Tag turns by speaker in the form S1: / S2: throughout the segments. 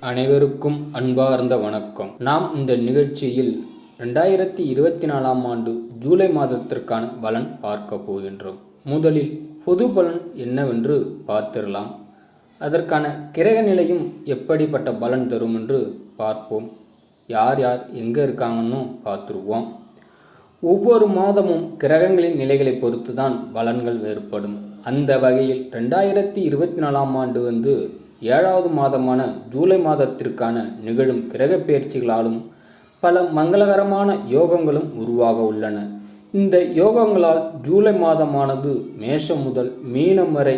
S1: அனைவருக்கும் அன்பார்ந்த வணக்கம். நாம் இந்த நிகழ்ச்சியில் 2024ஆம் ஆண்டு ஜூலை மாதத்திற்கான பலன் பார்க்க போகின்றோம். முதலில் பொது பலன் என்னவென்று பார்த்திடலாம். அதற்கான கிரக நிலையும் எப்படிப்பட்ட பலன் தரும் என்று பார்ப்போம். யார் யார் எங்கே இருக்காங்கன்னு பார்த்துருவோம். ஒவ்வொரு மாதமும் கிரகங்களின் நிலைகளை பொறுத்து தான் பலன்கள் வேறுபடும். அந்த வகையில் 2024ஆம் ஆண்டு 7வது மாதமான ஜூலை மாதத்திற்கான நிகழும் கிரக பெயர்ச்சிகளாலும் பல மங்களகரமான யோகங்களும் உருவாக உள்ளன. இந்த யோகங்களால் ஜூலை மாதமானது மேஷம் முதல் மீனம் வரை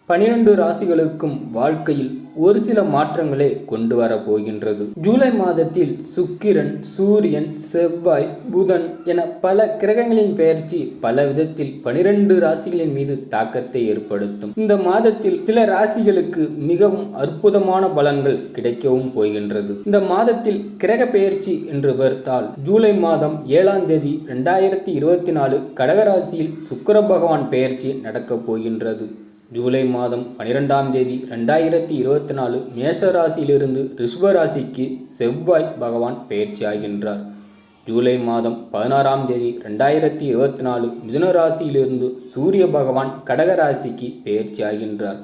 S1: 12 ராசிகளுக்கும் வாழ்க்கையில் ஒரு சில மாற்றங்களே கொண்டு வர போகின்றது. ஜூலை மாதத்தில் சுக்கிரன், சூரியன், செவ்வாய், புதன் என பல கிரகங்களின் பெயர்ச்சி பல விதத்தில் 12 ராசிகளின் மீது தாக்கத்தை ஏற்படுத்தும். இந்த மாதத்தில் சில ராசிகளுக்கு மிகவும் அற்புதமான பலன்கள் கிடைக்கவும் போகின்றது. இந்த மாதத்தில் கிரக பெயர்ச்சி என்று பார்த்தால் ஜூலை மாதம் 7ஆம் தேதி 2024 கடகராசியில் சுக்கிர பகவான் பெயர்ச்சி நடக்கப் போகின்றது. ஜூலை மாதம் 12ஆம் தேதி 2024 மேஷ ராசியிலிருந்து ரிஷப ராசிக்கு செவ்வாய் பகவான் பெயர்ச்சி ஆகின்றார். ஜூலை மாதம் 16ஆம் தேதி 2024 மிதுன ராசியிலிருந்து சூரிய பகவான் கடக ராசிக்கு பெயர்ச்சி ஆகின்றார்.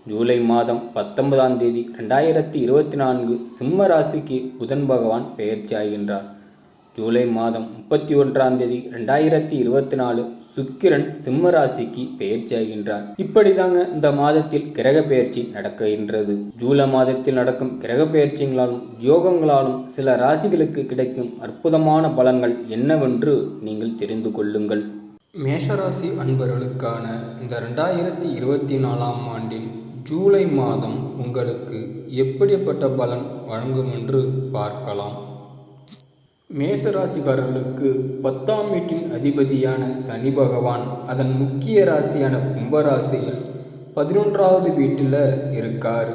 S1: ஜூலை மாதம் 19ஆம் தேதி 2024 சிம்ம ராசிக்கு புதன் பகவான் பெயர்ச்சி ஆகின்றார். ஜூலை மாதம் 31ஆம் தேதி 2024 சுக்கிரன் சிம்ம ராசிக்கு பெயர்ச்சி ஆகின்றார். இப்படிதாங்க இந்த மாதத்தில் கிரக பெயர்ச்சி நடக்கின்றது. ஜூலை மாதத்தில் நடக்கும் கிரக பெயர்ச்சிகளாலும் யோகங்களாலும் சில ராசிகளுக்கு கிடைக்கும் அற்புதமான பலன்கள் என்னவென்று நீங்கள் தெரிந்து கொள்ளுங்கள். மேஷராசி அன்பர்களுக்கான இந்த 2024ஆம் ஆண்டின் ஜூலை மாதம் உங்களுக்கு எப்படிப்பட்ட பலன் வழங்கும் என்று பார்க்கலாம். மேசராசிக்காரர்களுக்கு 10ஆம் வீட்டின் அதிபதியான சனி பகவான் அதன் முக்கிய ராசியான கும்பராசியில் 11வது வீட்டில் இருக்கார்.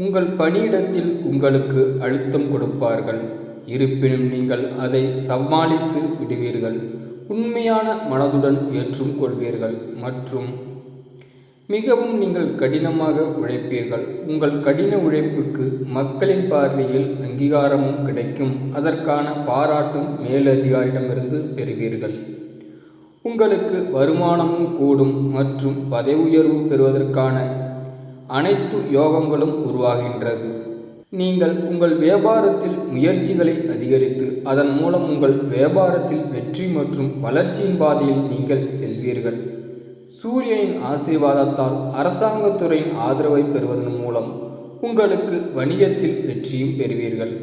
S1: உங்கள் பணியிடத்தில் உங்களுக்கு அழுத்தம் கொடுப்பார்கள். இருப்பினும் நீங்கள் அதை சமாளித்து விடுவீர்கள். உண்மையான மனதுடன் ஏற்றும் கொள்வீர்கள் மற்றும் மிகவும் நீங்கள் கடினமாக உழைப்பீர்கள். உங்கள் கடின உழைப்புக்கு மக்களின் பார்வையில் அங்கீகாரமும் கிடைக்கும். அதற்கான பாராட்டும் மேலதிகாரிடமிருந்து பெறுவீர்கள். உங்களுக்கு வருமானமும் கூடும் மற்றும் பதவி உயர்வு பெறுவதற்கான அனைத்து யோகங்களும் உருவாகின்றது. நீங்கள் உங்கள் வியாபாரத்தில் முயற்சிகளை அதிகரித்து அதன் மூலம் உங்கள் வியாபாரத்தில் வெற்றி மற்றும் வளர்ச்சியின் பாதையில் நீங்கள் செல்வீர்கள். சூரியனின் ஆசீர்வாதத்தால் அரசாங்கத்துறையின் ஆதரவை பெறுவதன் மூலம் உங்களுக்கு வணிகத்தில் வெற்றியும் பெறுவீர்கள்.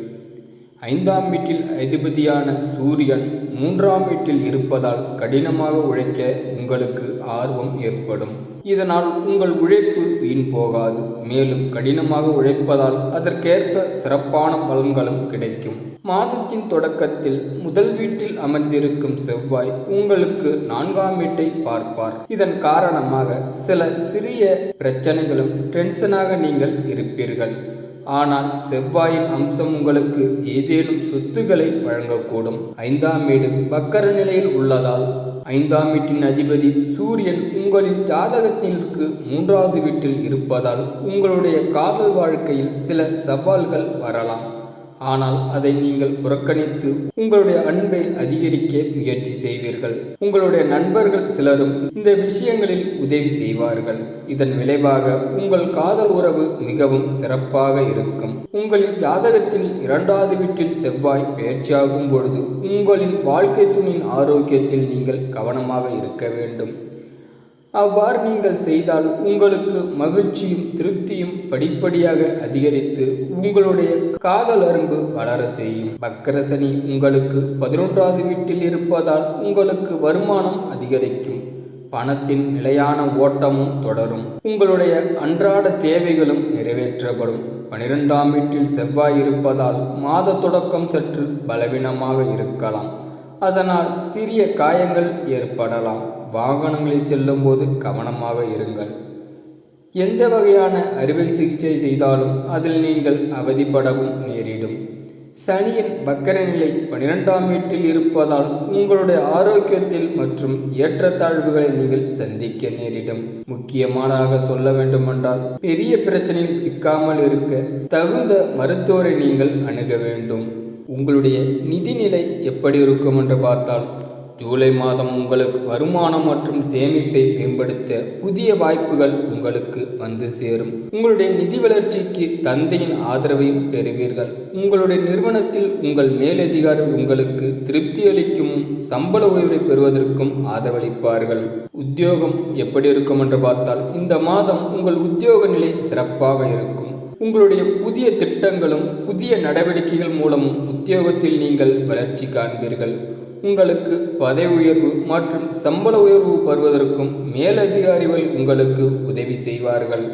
S1: 5ஆம் வீட்டில் அதிபதியான சூரியன் 3ஆம் வீட்டில் இருப்பதால் கடினமாக உழைக்க உங்களுக்கு ஆர்வம் ஏற்படும். இதனால் உங்கள் உழைப்பு வீண் போகாது. மேலும் கடினமாக உழைப்பதால் அதற்கேற்ப சிறப்பான பலன்களும் கிடைக்கும். மாதத்தின் தொடக்கத்தில் முதல் வீட்டில் அமர்ந்திருக்கும் செவ்வாய் உங்களுக்கு 4ஆம் வீட்டை பார்ப்பார். இதன் காரணமாக சில சிறிய பிரச்சனைகளும் டென்ஷனாக நீங்கள் இருப்பீர்கள். ஆனால் செவ்வாயின் அம்சம் உங்களுக்கு ஏதேனும் சொத்துக்களை வழங்கக்கூடும். 5ஆம் வீடு வக்கர நிலையில் உள்ளதால் 5ஆம் வீட்டின் அதிபதி சூரியன் உங்களின் ஜாதகத்திற்கு 3வது வீட்டில் இருப்பதால் உங்களுடைய காதல் வாழ்க்கையில் சில சவால்கள் வரலாம். ஆனால் அதை நீங்கள் புறக்கணித்து உங்களுடைய அன்பை அதிகரிக்க முயற்சி செய்வீர்கள். உங்களுடைய நண்பர்கள் சிலரும் இந்த விஷயங்களில் உதவி செய்வார்கள். இதன் விளைவாக உங்கள் காதல் உறவு மிகவும் சிறப்பாக இருக்கும். உங்களின் ஜாதகத்தில் 2வது வீட்டில் செவ்வாய் பெயர்ச்சியாகும் பொழுது உங்களின் வாழ்க்கை துணையின் ஆரோக்கியத்தில் நீங்கள் கவனமாக இருக்க வேண்டும். அவ்வாறு நீங்கள் செய்தால் உங்களுக்கு மகிழ்ச்சியும் திருப்தியும் படிப்படியாக அதிகரித்து உங்களுடைய காதல் அரும்பு வளர செய்யும். வக்கரசனி உங்களுக்கு 11வது வீட்டில் இருப்பதால் உங்களுக்கு வருமானம் அதிகரிக்கும். பணத்தின் நிலையான ஓட்டமும் தொடரும். உங்களுடைய அன்றாட தேவைகளும் நிறைவேற்றப்படும். 12ஆம் வீட்டில் செவ்வாய் இருப்பதால் மாத தொடக்கம் சற்று பலவீனமாக இருக்கலாம். அதனால் சிறிய காயங்கள் ஏற்படலாம். வாகனங்களில் செல்லும் போது கவனமாக இருங்கள். எந்த வகையான அறுவை சிகிச்சை செய்தாலும் அதில் நீங்கள் அவதிப்படவும் நேரிடும். சனியின் வக்கர நிலை 12ஆம் வீட்டில் இருப்பதால் உங்களுடைய ஆரோக்கியத்தில் மற்றும் ஏற்றத்தாழ்வுகளை நீங்கள் சந்திக்க நேரிடும். முக்கியமானதாக சொல்ல வேண்டுமென்றால், பெரிய பிரச்சனையில் சிக்காமல் இருக்க தகுந்த மருத்துவரை நீங்கள் அணுக வேண்டும். உங்களுடைய நிதிநிலை எப்படி இருக்கும் என்று பார்த்தால், ஜூலை மாதம் உங்களுக்கு வருமானம் மற்றும் சேமிப்பை மேம்படுத்த புதிய வாய்ப்புகள் உங்களுக்கு வந்து சேரும். உங்களுடைய நிதி வளர்ச்சிக்கு தந்தையின் ஆதரவையும் பெறுவீர்கள். உங்களுடைய நிறுவனத்தில் உங்கள் மேலதிகாரி உங்களுக்கு திருப்தி அளிக்கும் சம்பள உயர்வை பெறுவதற்கும் ஆதரவளிப்பார்கள். உத்தியோகம் எப்படி இருக்கும் என்று பார்த்தால், இந்த மாதம் உங்கள் உத்தியோக நிலை சிறப்பாக இருக்கும். உங்களுடைய புதிய திட்டங்களும் புதிய நடவடிக்கைகள் மூலமும் உத்தியோகத்தில் நீங்கள் வளர்ச்சி காண்பீர்கள். உங்களுக்கு பதவி உயர்வு மற்றும் சம்பள உயர்வு பெறுவதற்கும் மேலதிகாரிகள் உங்களுக்கு உதவி செய்வார்கள்.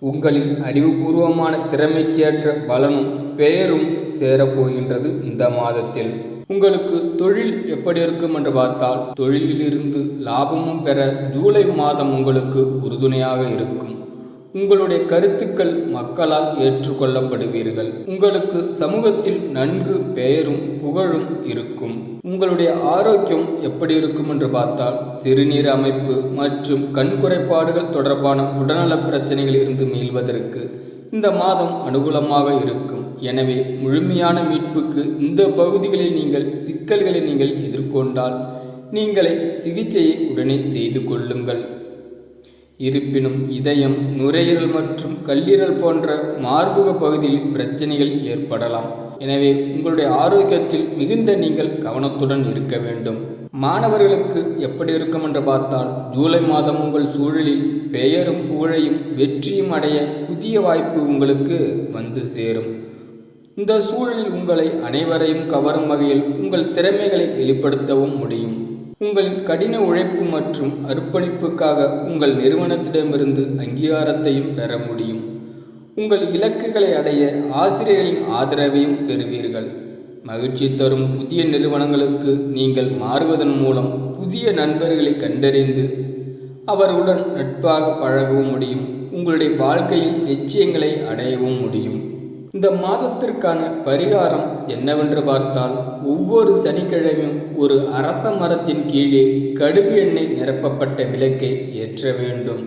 S1: உங்களின் அறிவுபூர்வமான திறமைக்கேற்ற பலனும் பெயரும் சேரப்போகின்றது இந்த மாதத்தில். உங்களுக்கு தொழில் எப்படி இருக்கும் என்று பார்த்தால், தொழிலிலிருந்து லாபமும் பெற ஜூலை மாதம் உங்களுக்கு உறுதுணையாக இருக்கும். உங்களுடைய கருத்துக்கள் மக்களால் ஏற்றுக்கொள்ளப்படுவீர்கள். உங்களுக்கு சமூகத்தில் நன்கு பெயரும் புகழும் இருக்கும். உங்களுடைய ஆரோக்கியம் எப்படி இருக்கும் என்று பார்த்தால், சிறுநீர் அமைப்பு மற்றும் கண் குறைபாடுகள் தொடர்பான உடல்நல பிரச்சனைகளில் இருந்து மீள்வதற்கு இந்த மாதம் அனுகூலமாக இருக்கும். எனவே முழுமையான மீட்புக்கு இந்த பகுதிகளில் நீங்கள் சிக்கல்களை நீங்கள் எதிர்கொண்டால் நீங்களே சிகிச்சையை உடனே செய்து கொள்ளுங்கள். இருப்பினும் இதயம், நுரையீரல் மற்றும் கல்லீரல் போன்ற மார்பக பகுதியில் பிரச்சனைகள் ஏற்படலாம். எனவே உங்களுடைய ஆரோக்கியத்தில் மிகுந்த நீங்கள் கவனத்துடன் இருக்க வேண்டும். மாணவர்களுக்கு எப்படி இருக்கும் என்று பார்த்தால், ஜூலை மாதம் உங்கள் சூழலில் பெயரும் புகழையும் வெற்றியும் அடைய புதிய வாய்ப்பு உங்களுக்கு வந்து சேரும். இந்த சூழலில் உங்களை அனைவரையும் கவரும் வகையில் உங்கள் திறமைகளை வெளிப்படுத்தவும் முடியும். உங்கள் கடின உழைப்பு மற்றும் அர்ப்பணிப்புக்காக உங்கள் நிறுவனத்திடமிருந்து அங்கீகாரத்தையும் பெற முடியும். உங்கள் இலக்குகளை அடைய ஆசிரியர்களின் ஆதரவையும் பெறுவீர்கள். மகிழ்ச்சி தரும் புதிய நிறுவனங்களுக்கு நீங்கள் மாறுவதன் மூலம் புதிய நண்பர்களை கண்டறிந்து அவர்களுடன் நட்பாக பழகவும் முடியும். உங்களுடைய வாழ்க்கையில் லட்சியங்களை அடையவும் முடியும். இந்த மாதத்திற்கான பரிகாரம் என்னவென்று பார்த்தால், ஒவ்வொரு சனிக்கிழமையும் ஒரு அரச மரத்தின் கீழே கடுகு எண்ணெய் நிரப்பப்பட்ட விளக்கை ஏற்ற வேண்டும்.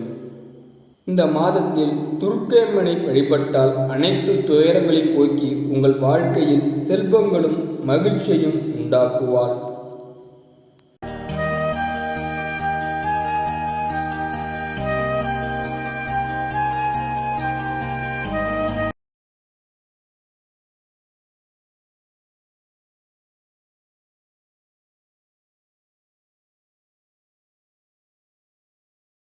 S1: இந்த மாதத்தில் துர்க்கையம்மனை வழிபட்டால் அனைத்து துயரங்களையும் போக்கி உங்கள் வாழ்க்கையில் செல்வங்களும் மகிழ்ச்சியையும் உண்டாக்குவாள்.